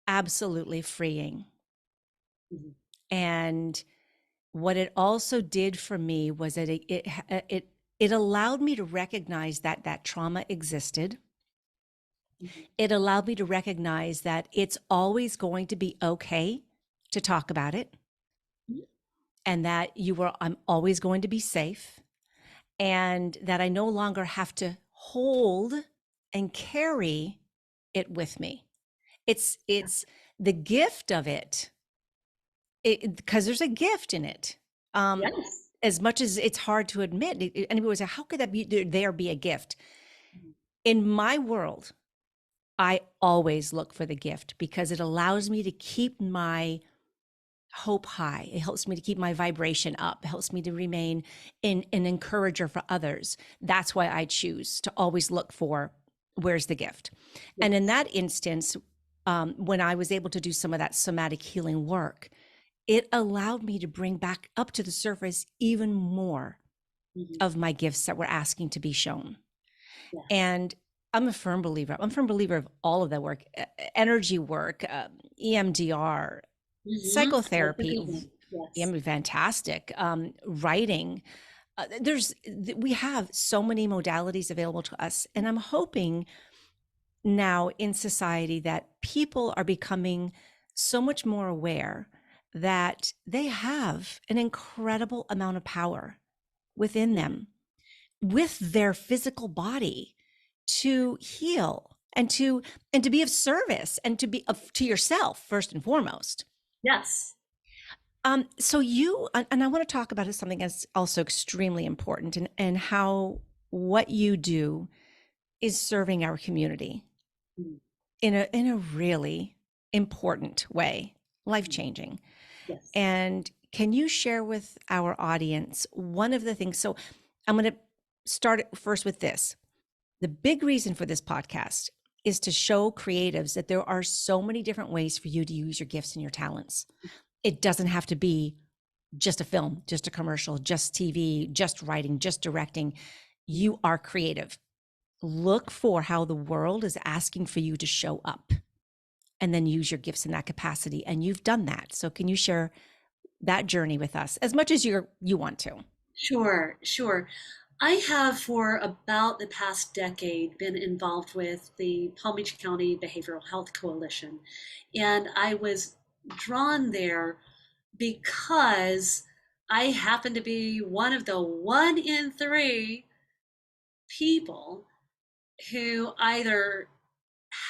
absolutely freeing. Mhm. And what it also did for me was that it allowed me to recognize that that trauma existed. Mhm. It allowed me to recognize that it's always going to be okay to talk about it, Mhm. and that I'm always going to be safe, and that I no longer have to hold and carry it with me. It's the gift of it, because there's a gift in it. Um, Yes. as much as it's hard to admit, and people would say, "How could that be? There be a gift?" Mhm. In my world, I always look for the gift because it allows me to keep my hope high. It helps me to keep my vibration up. It helps me to remain an encourager for others. That's why I choose to always look for where's the gift. And in Yes. that instance, when I was able to do some of that somatic healing work, it allowed me to bring back up to the surface even more Mhm. of my gifts that were asking to be shown. Yes. And I'm a firm believer. I'm a firm believer of all of that work, energy work, EMDR, psychotherapy. Agreement. Yeah, Yes. fantastic. Writing. We have so many modalities available to us. And I'm hoping now in society that people are becoming so much more aware that they have an incredible amount of power within Yeah. them with their physical body to heal and to be of service and to be of to yourself first and foremost. Yes. So you and I want to talk about something that's also extremely important and how what you do is serving our community Mm. in a really important way, life Mm. changing. Yes. And can you share with our audience one of the things? So I'm going to start first with this. The big reason for this podcast is to show creatives that there are so many different ways for you to use your gifts and your talents. It doesn't have to be just a film, just a commercial, just TV, just writing, just directing. You are creative. Look for how the world is asking for you to show up and then use your gifts in that capacity. And you've done that. So can you share that journey with us as much as you want to? Sure, sure. I have for about the past decade been involved with the Palm Beach County Behavioral Health Coalition. And I was drawn there because I happen to be one of the 1 in 3 people who either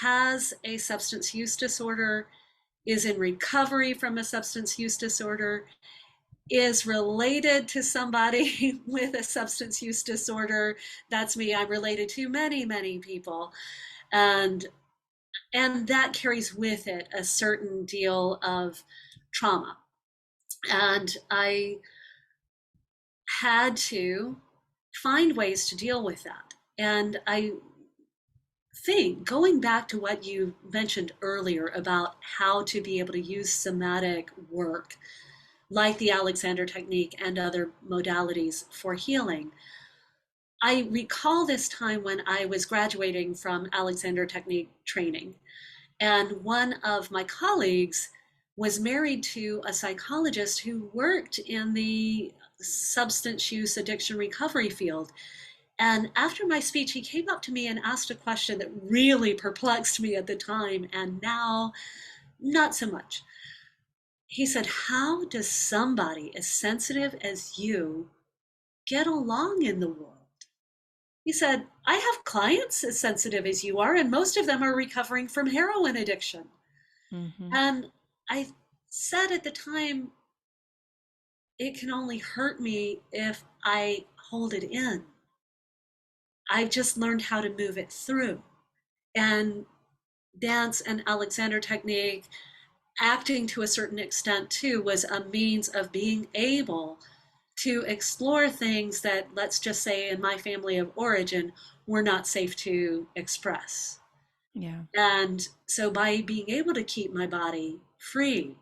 has a substance use disorder, is in recovery from a substance use disorder, is related to somebody with a substance use disorder. That's me. I'm related to many, many people. And and that carries with it a certain deal of trauma. And I had to find ways to deal with that. And I think going back to what you mentioned earlier about how to be able to use somatic work like the Alexander technique and other modalities for healing. I recall this time when I was graduating from Alexander technique training, and one of my colleagues was married to a psychologist who worked in the substance use addiction recovery field. And after my speech, he came up to me and asked a question that really perplexed me at the time, and now not so much. He said, how does somebody as sensitive as you get along in the world? He said, I have clients as sensitive as you are, and most of them are recovering from heroin addiction. Mm-hmm. And I said at the time, it can only hurt me if I hold it in. I've just learned how to move it through. And dance and Alexander technique, acting to a certain extent too, was a means of being able to explore things that, let's just say, in my family of origin, were not safe to express. Yeah. And so by being able to keep my body free,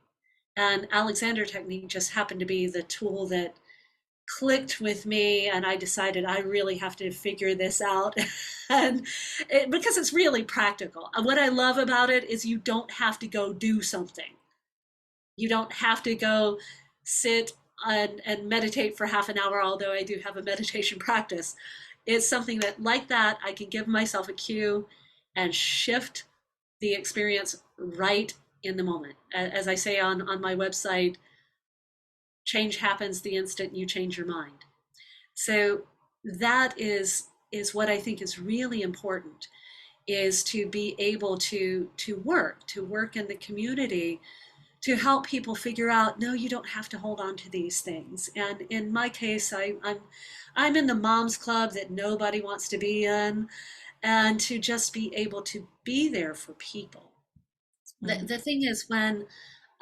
and Alexander technique just happened to be the tool that clicked with me, and I decided I really have to figure this out. And because it's really practical. What I love about it is you don't have to go do something. You don't have to go sit and meditate for half an hour, although I do have a meditation practice. It's something that, like that, I can give myself a cue and shift the experience right in the moment. As I say on my website, change happens the instant you change your mind. So that is what I think is really important, is to be able to work in the community to help people figure out, no, you don't have to hold on to these things. And in my case, I'm in the moms club that nobody wants to be in, and to just be able to be there for people. The thing is, when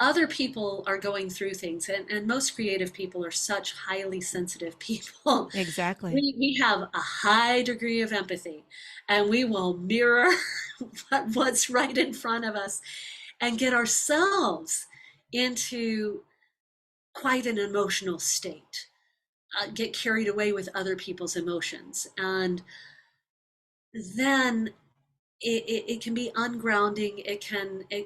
other people are going through things, and most creative people are such highly sensitive people. Exactly. We have a high degree of empathy, and we will mirror what's right in front of us and get ourselves into quite an emotional state, get carried away with other people's emotions. And then it can be ungrounding. It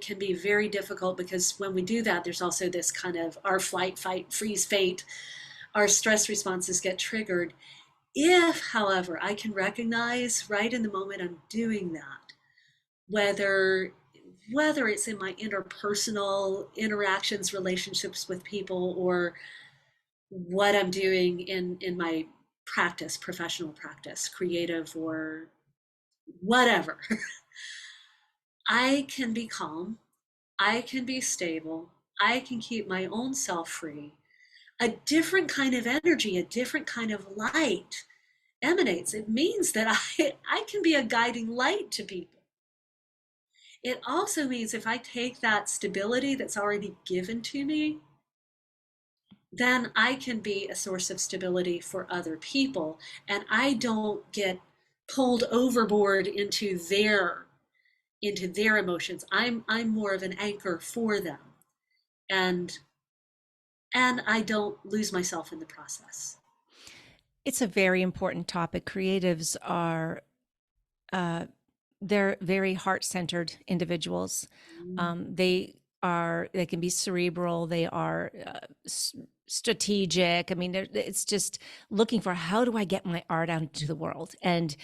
can be very difficult because when we do that, there's also this kind of our flight, fight, freeze, faint. Our stress responses get triggered. If, however, I can recognize right in the moment I'm doing that, whether whether it's in my interpersonal interactions, relationships with people, or what I'm doing in my practice, professional practice, creative or whatever, I can be calm, I can be stable, I can keep my own self free. A different kind of energy, a different kind of light emanates. It means that I can be a guiding light to people. It also means if I take that stability that's already given to me, then I can be a source of stability for other people. And I don't get pulled overboard into their emotions. I'm more of an anchor for them. And and I don't lose myself in the process. It's a very important topic. Creatives are uh, they're very heart-centered individuals. They can be cerebral. They are strategic. I mean, it's just looking for how do I get my art out into the world, Yes.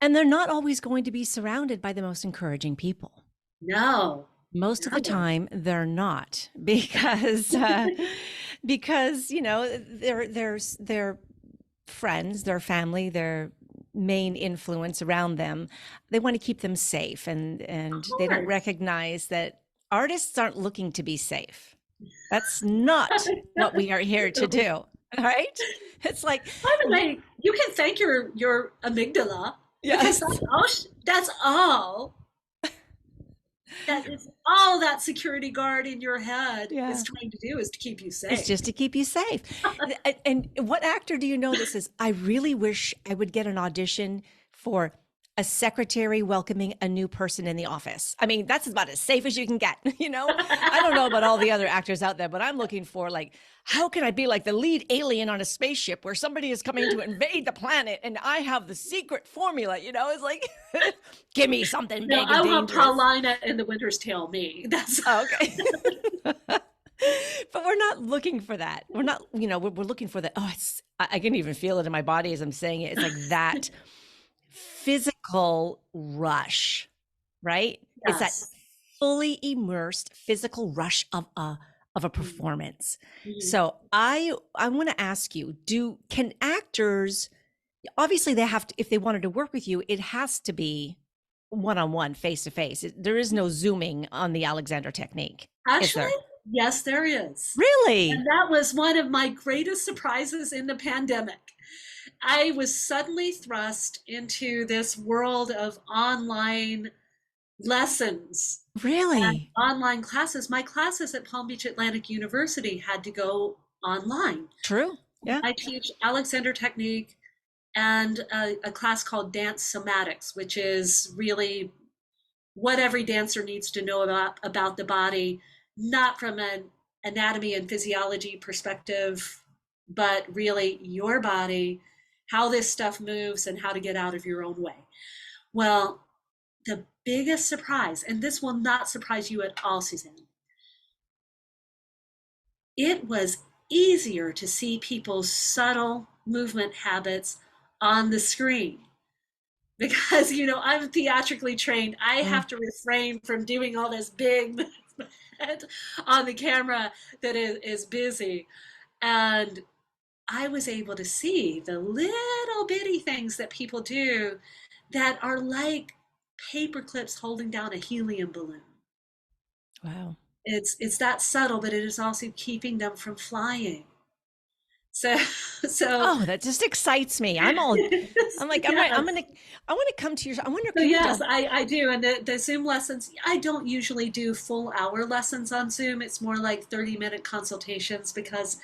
and they're not always going to be surrounded by the most encouraging people. No, Most of the no. time, they're not because their friends, their family, their main influence around them, they want to keep them safe, Of and they don't course. recognize that artists aren't looking to be safe. That's not what we are here to By do, right? It's like, the way, you can thank your amygdala because yes, that's all that is all that security guard in your head is yeah. trying to do is to keep you It's safe. just to keep you safe. And what actor do you know that says, I really wish I would get an audition for a secretary welcoming a new person in the office? I mean, that's about as safe as you can get, you know? I don't know about all the other actors out there, but I'm looking for like, how can I be like the lead alien on a spaceship where somebody is coming to invade the planet and I have the secret formula, you know? It's like, give me something No, big I and want dangerous. Paulina in The Winter's Tale me. That's Oh, okay. But we're not looking for that. We're not, we're looking for that. Oh, I can even feel it in my body as I'm saying it. It's like that physical rush, right? It's that yes. fully immersed physical rush of a Mhm. performance. Mhm. So I want to ask you, can actors, obviously they have to, if they wanted to work with you, it has to be one-on-one, face-to-face. There is no zooming on the Alexander technique, is Actually, there? yes, there is. And Really? that was one of my greatest surprises in the pandemic. I was suddenly thrust into this world of online lessons and Really? online classes. My classes at Palm Beach Atlantic University had to go online. True. Yeah. I teach Alexander Technique and a class called Dance Somatics, which is really what every dancer needs to know about the body, not from an anatomy and physiology perspective, but really your body, how this stuff moves, and how to get out of your own way. Well, the biggest surprise, and this will not surprise you at all, Suzanne, it was easier to see people's subtle movement habits on the screen because I'm theatrically trained. I Mm. have to refrain from doing all this big movement on the camera that is busy. And I was able to see the little bitty things that people do that are like paper clips holding down a helium balloon. Wow. It's that subtle, but it is also keeping them from flying. So, so Oh, that just excites me. I'm like, I'm right. yes. I want to come to your, I wonder, So can we yes, do? I do. And the Zoom lessons, I don't usually do full hour lessons on Zoom. It's more like 30-minute consultations because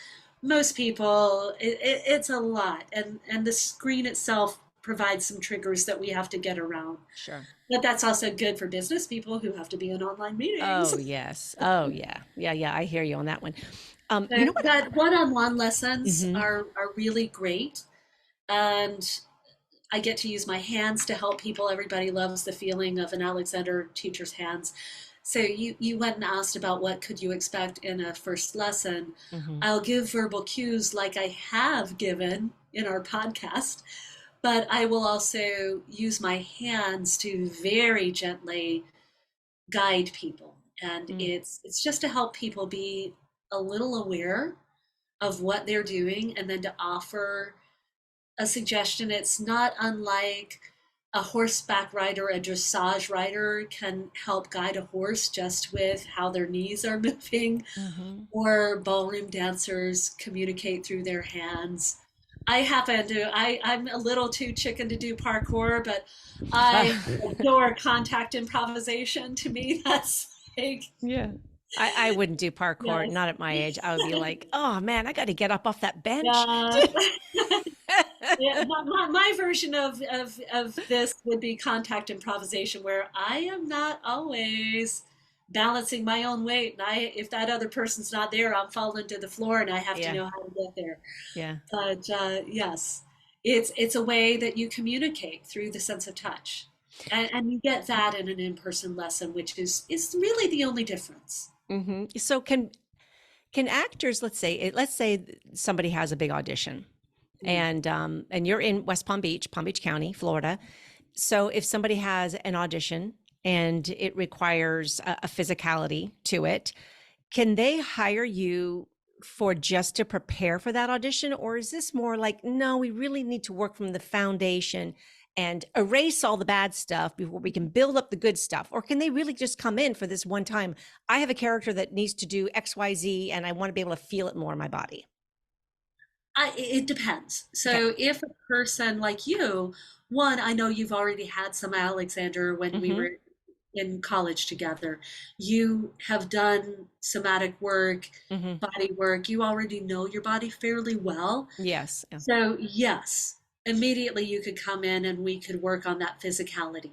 most people, it's a lot. And the screen itself provides some triggers that we have to get around. Sure. But that's also good for business people who have to be in online meetings. Oh, yes. Oh, yeah. Yeah, yeah. I hear you on that one. You know what? But one-on-one lessons Mm-hmm. are really great. And I get to use my hands to help people. Everybody loves the feeling of an Alexander teacher's hands. So you went and asked about what could you expect in a first lesson. Mm-hmm. I'll give verbal cues like I have given in our podcast, but I will also use my hands to very gently guide people. And Mm. it's just to help people be a little aware of what they're doing and then to offer a suggestion. It's not unlike a horseback rider, a dressage rider can help guide a horse just with how their knees are moving, Mm-hmm. or ballroom dancers communicate through their hands. I happen to, I'm a little too chicken to do parkour, but I adore contact improvisation. To me, that's like, Yeah. I wouldn't do parkour, yes, not at my age. I would be like, oh man, I got to get up off that bench. yeah. Yeah, my version of this would be contact improvisation, where I am not always balancing my own weight. And if that other person's not there, I'm falling to the floor and I have to Yeah. know how to get there. Yeah. But yes, it's a way that you communicate through the sense of touch. And you get that in an in-person lesson, which is really the only difference. Hmm. So can actors, let's say somebody has a big audition Mm. and you're in West Palm Beach County, Florida. So if somebody has an audition and it requires a physicality to it, can they hire you for just to prepare for that audition? Or is this more like, no, we really need to work from the foundation and erase all the bad stuff before we can build up the good stuff? Or can they really just come in for this one time? I have a character that needs to do XYZ and I want to be able to feel it more in my body. It depends. Okay. So if a person like you, one, I know you've already had some Alexander when we Mm-hmm. were in college together. You have done somatic work, Mm-hmm. body work. You already know your body fairly well. Yes. Yeah. So yes, immediately you could come in and we could work on that physicality.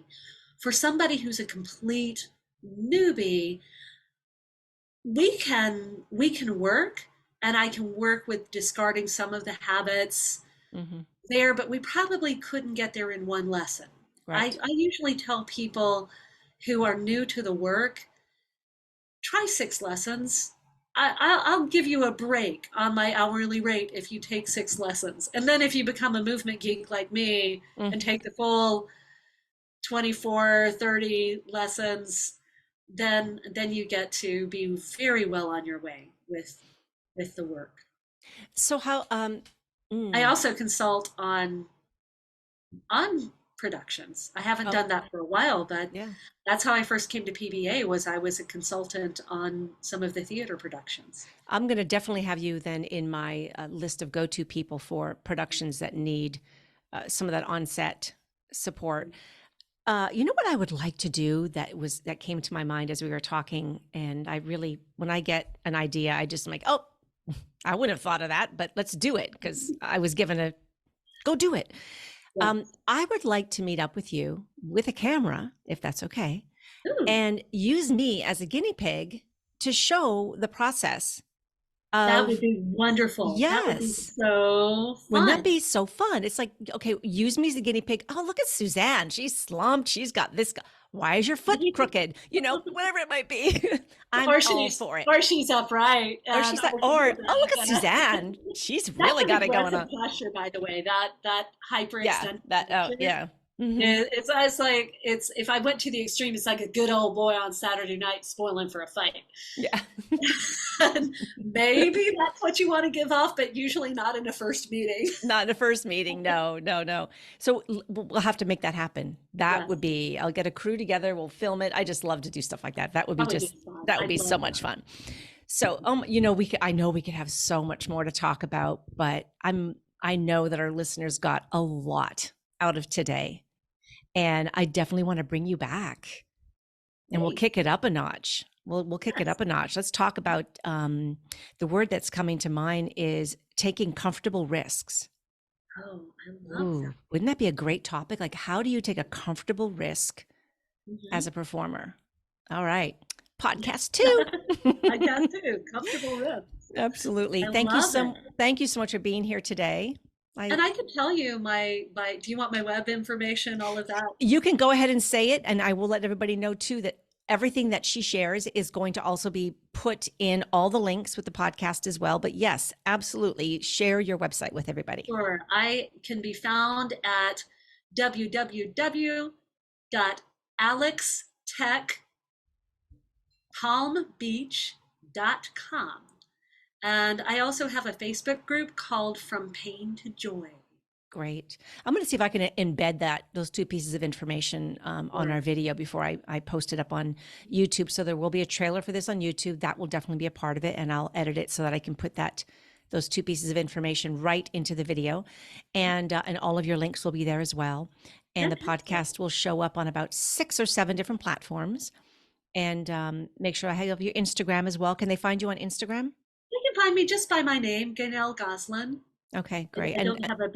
For somebody who's a complete newbie, we can work, and I can work with discarding some of the habits Mm-hmm. there, but we probably couldn't get there in one lesson. I, Right. I usually tell people who are new to the work, try 6 lessons. I'll give you a break on my hourly rate if you take 6 lessons. And then if you become a movement geek like me and Mm-hmm. take the full 24, 30 lessons, then you get to be very well on your way with the work. So how I mm, also consult on productions. I haven't oh done that for a while, but yeah. that's how I first came to PBA. Was I was a consultant on some of the theater productions. I'm going to definitely have you then in my list of go-to people for productions that need some of that on-set support. You know what I would like to do that came to my mind as we were talking, and I really, when I get an idea, I just am like, oh, I wouldn't have thought of that, but let's do it because I was given a go do it. Yeah. I would like to meet up with you with a camera, if that's okay, Ooh, and use me as a guinea pig to show the process that would of be wonderful. That would be yes. so Wouldn't that fun. be so fun? It's like, okay, use me as a guinea pig. Oh, look at Suzanne. She's slumped. She's got this. Why is your foot crooked? You know, whatever it might be. I'm all for it. Or she's upright, Or and she's like, oh, or, look oh, look at at that. Suzanne. She's That's really an got it going aggressive on. posture, by the way. That Yeah. hyperextended That, oh, posture. yeah. Hmm. It's like it's if I went to the extreme, it's like a good old boy on Saturday night spoiling for a fight. Yeah. And maybe that's what you want to give off, but usually not in a first meeting. Not in the first meeting. No, no, no. So we'll have to make that happen. That Yes, would be, I'll get a crew together. We'll film it. I just love to do stuff like that. That would be that would just, be fun. that would I'd be so love much that. fun. So, I know we could have so much more to talk about, but I know that our listeners got a lot out of today, and I definitely want to bring you back, and we'll Great. kick it up a notch. We'll kick it Yes. up a notch. Let's talk about the word that's coming to mind is taking comfortable risks. Oh, I love Ooh, that. wouldn't that be a great topic? Like, how do you take a comfortable risk as Hmm. a performer? All right, podcast I got 2. too. Comfortable ribs. Absolutely. I love it. Thank you so much for being here today. I And I can tell you my, do you want my web information, all of that? You can go ahead and say it, and I will let everybody know too that everything that she shares is going to also be put in all the links with the podcast as well. But yes, absolutely, share your website with everybody. Sure. I can be found at www.alextechpalmbeach.com. And I also have a Facebook group called From Pain to Joy. Great. I'm going to see if I can embed those two pieces of information on our Or video before I post it up on YouTube. So there will be a trailer for this on YouTube. That will definitely be a part of it, and I'll edit it so that I can put those two pieces of information right into the video, and all of your links will be there as well. And the fantastic. podcast will show up on about 6 or 7 different platforms. And make sure I have your Instagram as well. Can they find you on Instagram? You can find me just by my name, Gaynelle Gosselin. Okay, I great. I And don't have a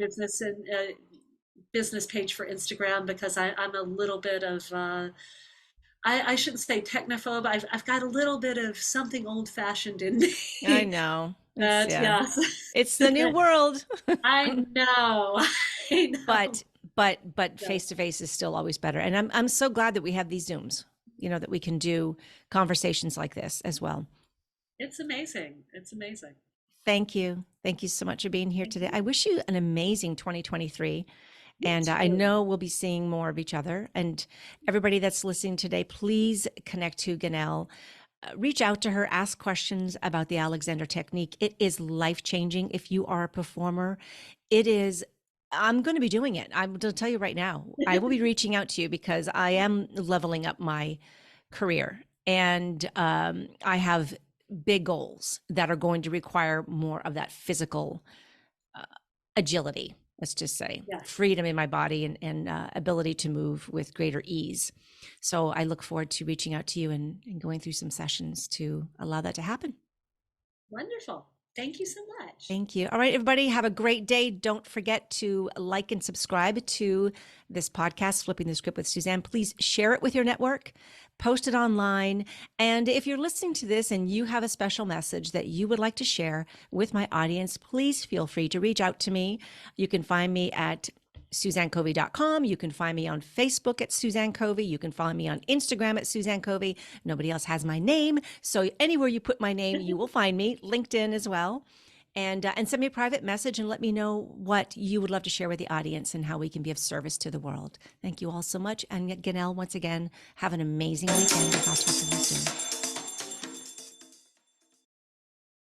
business page for Instagram because I'm a little bit of I shouldn't say technophobe. I've got a little bit of something old fashioned in I me. know it's But yeah, yes, it's the new world. I know, I know. but but Yeah, face to face is still always better, and I'm so glad that we have these Zooms, that we can do conversations like this as well. it's amazing. It's amazing. Thank you so much for being here Thank today. you. I wish you an amazing 2023, You and I too. know we'll be seeing more of each other. And everybody that's listening today, please connect to Gaynelle. Reach out to her, ask questions about the Alexander technique. It is life changing. If you are a performer, it is. I'm going to be doing it. I'm going to tell you right now, I will be reaching out to you because I am leveling up my career, and I have big goals that are going to require more of that physical uh, agility. Let's just say Yes. freedom in my body, and ability to move with greater ease. So I look forward to reaching out to you and going through some sessions to allow that to happen. Wonderful. Thank you so much. Thank you. All right, everybody, have a great day. Don't forget to like and subscribe to this podcast, Flipping the Script with Suzanne. Please share it with your network, post it online. And if you're listening to this and you have a special message that you would like to share with my audience, please feel free to reach out to me. You can find me at SuzanneCovey.com. You can find me on Facebook at Suzanne Covey. You can find me on Instagram at Suzanne Covey. Nobody else has my name. So anywhere you put my name, you will find me. LinkedIn as well. And send me a private message and let me know what you would love to share with the audience and how we can be of service to the world. Thank you all so much. And Gaynelle, once again, have an amazing weekend. I'll talk to you soon.